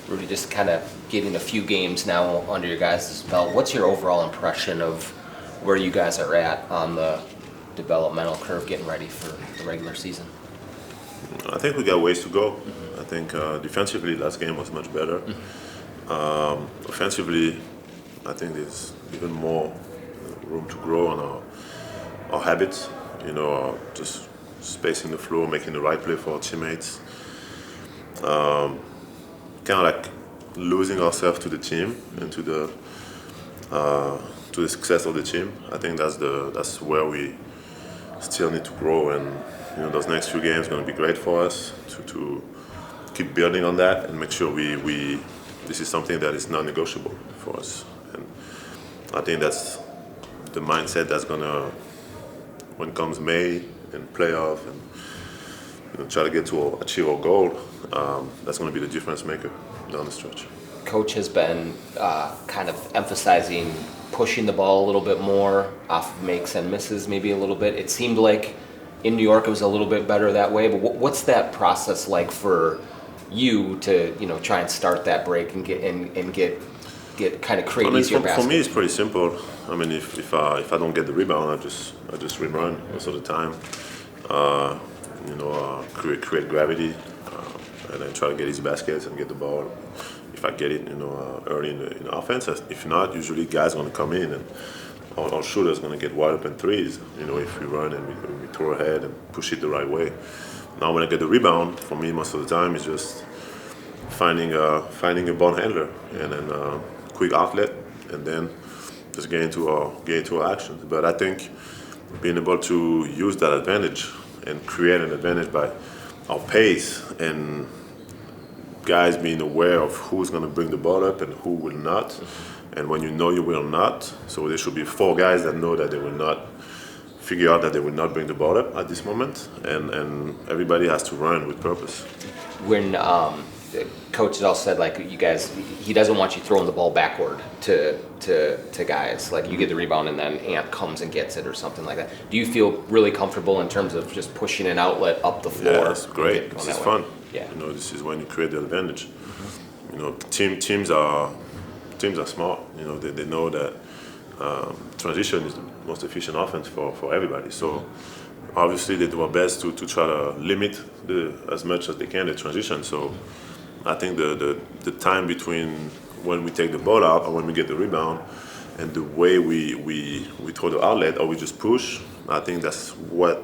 Rudy, just kind of getting a few games now under your guys' belt, what's your overall impression of where you guys are at on the developmental curve getting ready for the regular season? I think we got ways to go. I think defensively, last game was much better. Offensively, I think there's even more room to grow on our habits. Just spacing the floor, making the right play for our teammates. Kind of like losing ourselves to the team and to the success of the team. I think that's where we still need to grow, and those next few games are going to be great for us to keep building on that and make sure we this is something that is non-negotiable for us. And I think that's the mindset that's gonna, when comes May and playoff and try to get to achieve our goal, that's going to be the difference maker down the stretch. Coach has been kind of emphasizing pushing the ball a little bit more off of makes and misses, maybe a little bit. It seemed like in New York it was a little bit better that way, but what's that process like for you to try and start that break and get kind of create easier basketball? For me, it's pretty simple. I mean, if I don't get the rebound, I just rerun most of the time. Create gravity, and then try to get easy baskets and get the ball. If I get it, early in offense. If not, usually guys are going to come in and our shooters going to get wide open threes. If we run and we throw ahead and push it the right way. Now, when I get the rebound, for me, most of the time, it's just finding a ball handler and then quick outlet, and then just get into our actions. But I think being able to use that advantage and create an advantage by our pace and guys being aware of who's going to bring the ball up and who will not. And when you will not, so there should be 4 guys that know that they will not figure out that they will not bring the ball up at this moment, and everybody has to run with purpose. When the coach has also said, like, you guys, he doesn't want you throwing the ball backward to guys. Like, you get the rebound and then Ant comes and gets it or something like that. Do you feel really comfortable in terms of just pushing an outlet up the floor? Yeah, it's great. This is fun. Yeah. This is when you create the advantage. Teams are smart. They know that transition is the most efficient offense for everybody. So obviously they do our best to try to limit as much as they can the transition. So I think the time between when we take the ball out or when we get the rebound and the way we throw the outlet or we just push, I think that's what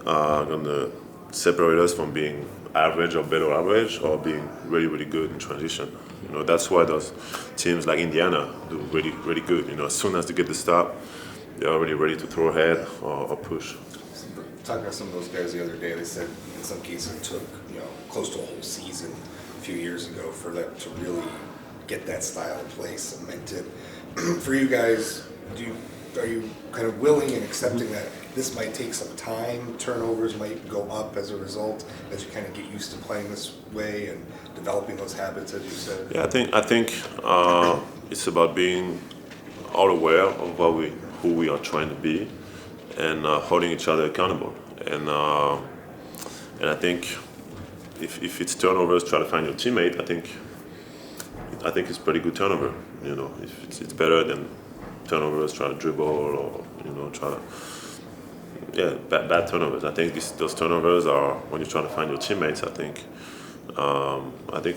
gonna separate us from being average or below average or being really, really good in transition. That's why those teams like Indiana do really, really good. As soon as they get the stop, they're already ready to throw ahead or push. Talking to some of those guys the other day, they said in some cases it took close to a whole season a few years ago for them to really get that style in place, cemented. For you guys, are you kind of willing and accepting that this might take some time, turnovers might go up as a result, as you kind of get used to playing this way and developing those habits, as you said? Yeah, I think it's about being all aware of who we are trying to be, and holding each other accountable. And I think if it's turnovers, try to find your teammate. I think it's pretty good turnover. If it's better than turnovers, try to dribble or try to bad turnovers. I think those turnovers are when you're trying to find your teammates. I think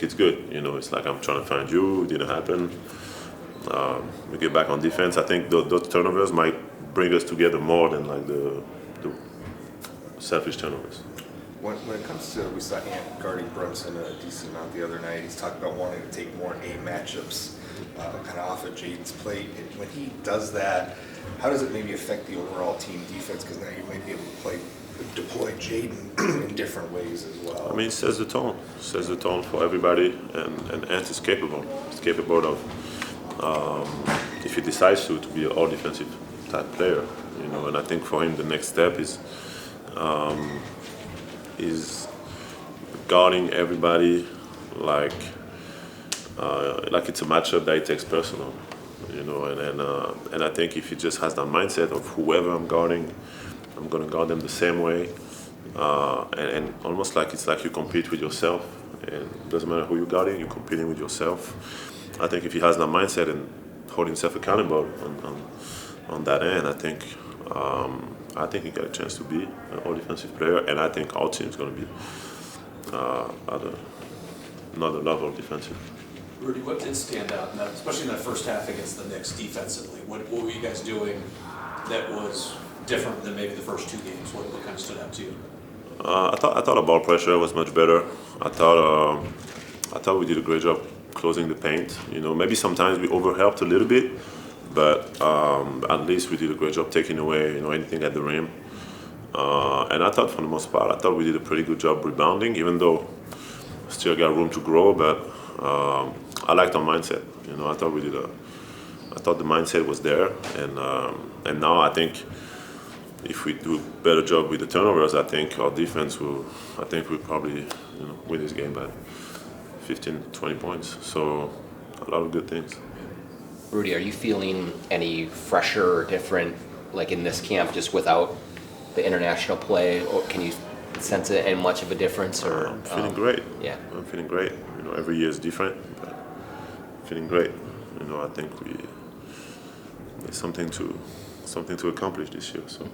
it's good. It's like I'm trying to find you. It didn't happen. We get back on defense. I think those turnovers might bring us together more than like the selfish turnovers. When it comes to, we saw Ant guarding Brunson a decent amount the other night. He's talked about wanting to take more A matchups kind of off of Jaden's plate. And when he does that, how does it maybe affect the overall team defense? Because now you might be able to deploy Jaden in different ways as well. I mean, it sets the tone. It sets the tone for everybody, and Ant is capable. He's capable of, if he decides to be an all-defensive type player. And I think for him the next step is guarding everybody like it's a matchup that he takes personal, and I think if he just has that mindset of whoever I'm guarding, I'm gonna guard them the same way, and almost like it's like you compete with yourself, and it doesn't matter who you got in, you're competing with yourself. I think if he has that mindset and holding himself accountable on that end, I think he got a chance to be an all-defensive player, and I think our team's going to be at another level defensive. Rudy, what did stand out, especially in that first half against the Knicks defensively? What were you guys doing that was different than maybe the first two games? What kind of stood out to you? I thought our ball pressure was much better. I thought we did a great job closing the paint. Maybe sometimes we overhelped a little bit, but at least we did a great job taking away anything at the rim. And I thought for the most part, I thought we did a pretty good job rebounding, even though we still got room to grow. But I liked our mindset. I thought the mindset was there, and now I think if we do a better job with the turnovers, I think our defense will. I think we'll probably win this game by 15, 20 points. So a lot of good things. Rudy, are you feeling any fresher or different, like in this camp, just without the international play? Or can you sense it any much of a difference? Or I'm feeling great. Yeah, I'm feeling great. Every year is different, but I'm feeling great. I think there's something to accomplish this year. So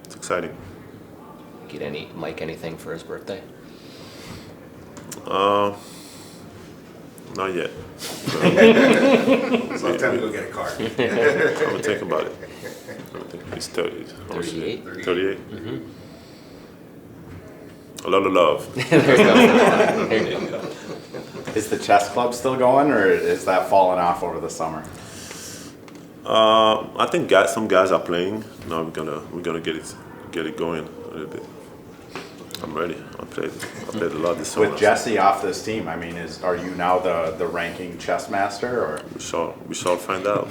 it's exciting. Get Mike anything for his birthday? Not yet. So it's time to go get a card. I'm gonna think about it. He's 30. 38? 38. Mm-hmm. A lot of love. There you go. Is the chess club still going, or is that falling off over the summer? I think some guys are playing. Now we're gonna get it going a little bit. I'm ready. I played a lot this summer. With Jesse off this team, are you now the ranking chess master, or? We shall find out.